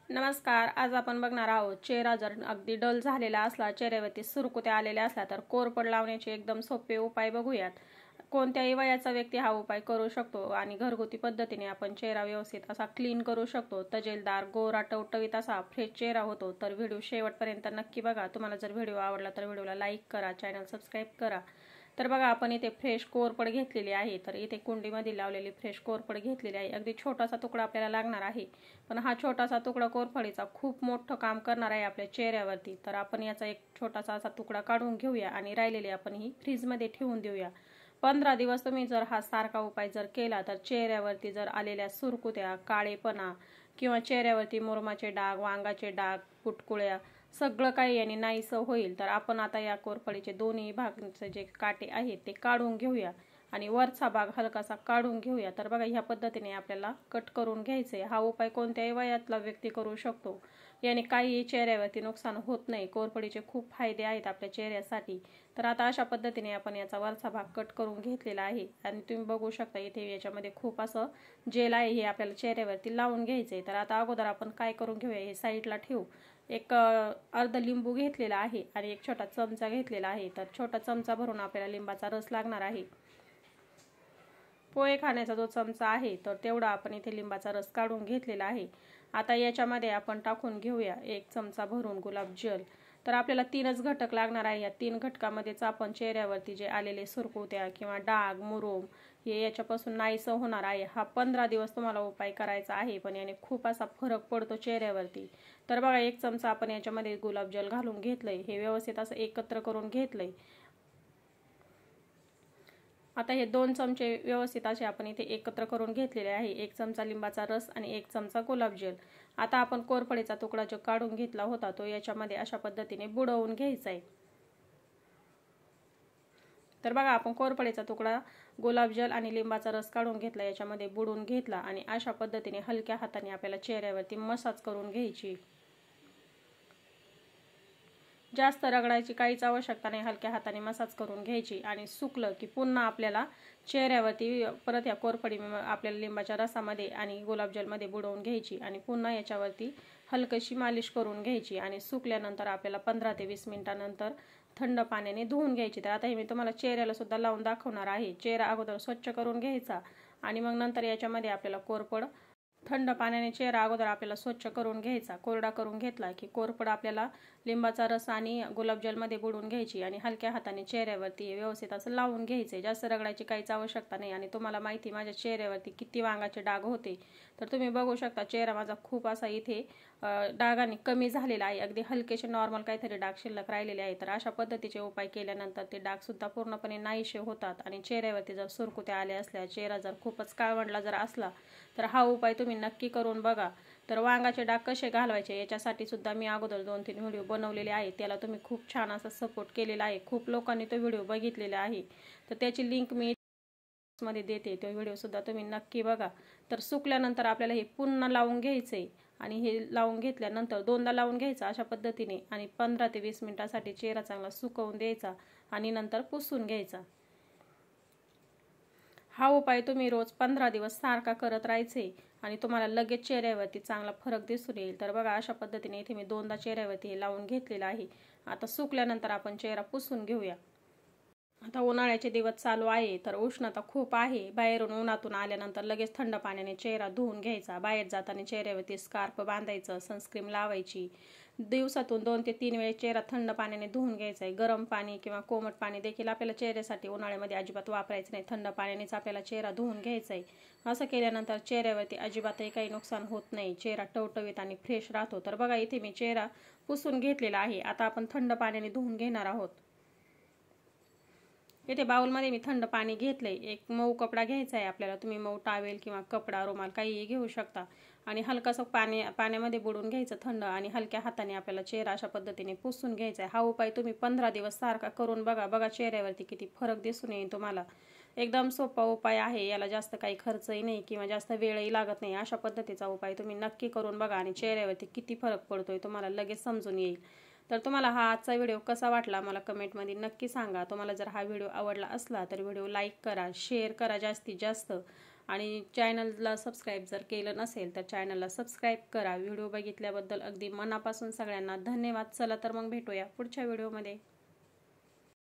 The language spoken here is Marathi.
नमस्कार. आज आपण बघणार आहोत चेहरा जर अगदी डल झालेला असला, चेहऱ्यावरती सुरकुत्या आलेल्या असल्या तर कोरफड लावण्याचे एकदम सोपे उपाय बघूयात. कोणत्याही वयाचा व्यक्ती हा उपाय करू शकतो आणि घरगुती पद्धतीने आपण चेहरा व्यवस्थित असा क्लीन करू शकतो. तजेलदार, गोरा, टवटवीत असा फ्रेश चेहरा होतो. तर व्हिडिओ शेवटपर्यंत नक्की बघा. तुम्हाला जर व्हिडिओ आवडला तर व्हिडिओला लाईक करा, चॅनल सबस्क्राईब करा. तर बघा, आपण इथे फ्रेश कोरफड घेतलेली आहे. तर इथे कुंडीमध्ये लावलेली फ्रेश कोरफड घेतलेली आहे. अगदी छोटासा तुकडा आपल्याला लागणार आहे, पण हा छोटासा तुकडा कोरफडीचा खूप मोठं काम करणार आहे आपल्या चेहऱ्यावरती. तर आपण याचा एक छोटासा असा तुकडा काढून घेऊया आणि राहिलेली आपण ही फ्रीजमध्ये ठेवून देऊया. 15 दिवस तुम्ही जर हा सारखा उपाय जर केला तर चेहऱ्यावरती जर आलेल्या सुरकुत्या, काळेपणा किंवा चेहऱ्यावरती मुरुमाचे डाग, वांगाचे डाग, पुटकुळ्या सगळं काही याने नाहीसं होईल. तर आपण आता या कोरफडीचे दोन्ही भागांचे जे काटे आहेत ते काढून घेऊया आणि वरचा भाग हलकासा काढून घेऊया. तर बघा, ह्या पद्धतीने आपल्याला कट करून घ्यायचे. हा उपाय कोणत्याही वयातला व्यक्ती करू शकतो. याने काही चेहऱ्यावरती नुकसान होत नाही. कोरफडीचे खूप फायदे आहेत आपल्या चेहऱ्यासाठी. तर आता अशा पद्धतीने आपण याचा वरचा भाग कट करून घेतलेला आहे आणि तुम्ही बघू शकता इथे याच्यामध्ये खूप असं जेल आहे, हे आपल्याला चेहऱ्यावरती लावून घ्यायचे. तर आता अगोदर आपण काय करून घेऊया, हे साईडला ठेवू. एक अर्ध लिंबू घेतलेला आहे आणि एक छोटा चमचा घेतलेला आहे. तर छोटा चमचा भरून आपल्याला लिंबाचा रस लागणार आहे. पोहे खाण्याचा जो चमचा आहे तर तेवढा आपण इथे लिंबाचा रस काढून घेतलेला आहे. आता याच्यामध्ये आपण टाकून घेऊया 1 चमचा भरून गुलाबजल. तर आपल्याला 3च घटक लागणार आहे. या 3 घटकामध्येच आपण चेहऱ्यावरती जे आलेले सुरकुत्या किंवा डाग, मुरूम हे याच्यापासून नाहीसं होणार आहे. हा 15 दिवस तुम्हाला उपाय करायचा आहे, पण याने खूप असा फरक पडतो चेहऱ्यावरती. तर बघा, 1 चमचा आपण याच्यामध्ये गुलाबजल घालून घेतलंय, हे व्यवस्थित असं एकत्र करून घेतलंय. आता हे 2 चमचे व्यवस्थित असे आपण इथे एकत्र करून घेतलेले आहे. 1 चमचा लिंबाचा रस आणि 1 चमचा गुलाबजल. आता आपण कोरफडीचा तुकडा जो काढून घेतला होता तो याच्यामध्ये अशा पद्धतीने बुडवून घ्यायचा आहे. तर बघा, आपण कोरफडीचा तुकडा, गुलाबजल आणि लिंबाचा रस काढून घेतला, याच्यामध्ये बुडवून घेतला आणि अशा पद्धतीने हलक्या हाताने आपल्याला चेहऱ्यावरती मसाज करून घ्यायची. जास्त रगडायची काहीच आवश्यकता नाही. हलक्या हाताने मसाज करून घ्यायची आणि सुकलं की पुन्हा आपल्याला चेहऱ्यावरती परत या कोरफडी आपल्याला लिंबाच्या रसामध्ये आणि गुलाबजलमध्ये बुडवून घ्यायची आणि पुन्हा याच्यावरती हलकीशी मालिश करून घ्यायची आणि सुकल्यानंतर आपल्याला 15 ते 20 मिनिटांनंतर थंड पाण्याने धुवून घ्यायची. तर आता हे मी तुम्हाला चेहऱ्याला सुद्धा लावून दाखवणार आहे. चेहरा अगोदर स्वच्छ करून घ्यायचा आणि मग नंतर याच्यामध्ये आपल्याला कोरफड थंड पाण्याने चेहरा अगोदर आपल्याला स्वच्छ करून घ्यायचा. कोरडा करून घेतला की कोरफड आपल्याला लिंबाचा रस आणि गुलाबजलमध्ये बुडवून घ्यायची आणि हलक्या हाताने चेहऱ्यावरती व्यवस्थित असं लावून घ्यायचे. जास्त रगडायची काहीच आवश्यकता नाही. आणि तुम्हाला माहिती माझ्या चेहऱ्यावरती किती वांगाचे डाग होते, तर तुम्ही बघू शकता चेहरा माझा खूप असा इथे डागाने कमी झालेला आहे. अगदी हलकेसे नॉर्मल काहीतरी डाग शिल्लक राहिलेले आहे. तर अशा पद्धतीचे उपाय केल्यानंतर ते डाग सुद्धा पूर्णपणे नाहीसे होतात. आणि चेहऱ्यावरती जर सुरकुत्या आल्या असल्या, चेहरा जर खूपच काळवंडला जर असला तर हा उपाय तुम्ही नक्की करून बघा. तर वांगाचे डाग कसे घालवायचे याच्यासाठी सुद्धा मी अगोदर 2-3 व्हिडिओ बनवलेले आहेत. त्याला तुम्ही खूप छान असा सपोर्ट केलेला आहे. खूप लोकांनी तो व्हिडिओ बघितलेला आहे. तर त्याची लिंक मी मध्ये देते, तो व्हिडिओ सुद्धा तुम्ही नक्की बघा. तर सुकल्यानंतर आपल्याला हे पुन्हा लावून घ्यायचंय आणि हे लावून घेतल्यानंतर 2दा लावून घ्यायचं अशा पद्धतीने आणि 15 ते 20 मिनिटांसाठी चेहरा चांगला सुकवून द्यायचा आणि नंतर पुसून घ्यायचा. हा उपाय तुम्ही रोज 15 दिवस सारखा करत राहायचे आणि तुम्हाला लगेच चेहऱ्यावरती चांगला फरक दिसून येईल. तर बघा, अशा पद्धतीने इथे मी 2दा चेहऱ्यावरती हे लावून घेतलेलं आहे. आता सुकल्यानंतर आपण चेहरा पुसून घेऊया. आता उन्हाळ्याचे दिवस चालू आहे, तर उष्णता खूप आहे. बाहेरून उन्हातून आल्यानंतर लगेच थंड पाण्याने चेहरा धुवून घ्यायचा. बाहेर जाताना चेहऱ्यावरती स्कार्फ बांधायचं, सनस्क्रीन लावायची. दिवसातून 2 ते 3 वेळेस चेहरा थंड पाण्याने धुवून घ्यायचा आहे. गरम पाणी किंवा कोमट पाणी देखील आपल्याला चेहऱ्यासाठी उन्हाळ्यामध्ये अजिबात वापरायचं नाही. थंड पाण्यानेच आपल्याला चेहरा धुवून घ्यायचा आहे. असं केल्यानंतर चेहऱ्यावरती अजिबातही काही नुकसान होत नाही. चेहरा टवटवीत आणि फ्रेश राहतो. तर बघा, इथे मी चेहरा पुसून घेतलेला आहे. आता आपण थंड पाण्याने धुवून घेणार आहोत. इथे बाउलमध्ये मी थंड पाणी घेतलंय. एक मऊ कपडा घ्यायचा आहे आपल्याला. तुम्ही मऊ टावेल किंवा कपडा, रुमाल काहीही घेऊ शकता आणि हलकासं पाण्यामध्ये बुडवून घ्यायचं थंड आणि हलक्या हाताने आपल्याला चेहरा अशा पद्धतीने पुसून घ्यायचा आहे. हा उपाय तुम्ही 15 दिवस सारखा करून बघा. बघा चेहऱ्यावरती किती फरक दिसून येईल तुम्हाला. एकदम सोपा उपाय आहे. याला जास्त काही खर्चही नाही किंवा जास्त वेळही लागत नाही. अशा पद्धतीचा उपाय तुम्ही नक्की करून बघा आणि चेहऱ्यावरती किती फरक पडतोय तुम्हाला लगेच समजून येईल. तर तुम्हाला हा आजचा व्हिडिओ कसा वाटला मला कमेंटमध्ये नक्की सांगा. तुम्हाला जर हा व्हिडिओ आवडला असला तर व्हिडिओ लाईक करा, शेअर करा जास्तीत जास्त आणि चॅनलला सबस्क्राईब जर केलं नसेल तर चॅनलला सबस्क्राईब करा. व्हिडिओ बघितल्याबद्दल अगदी मनापासून सगळ्यांना धन्यवाद. चला तर मग भेटूया पुढच्या व्हिडिओमध्ये.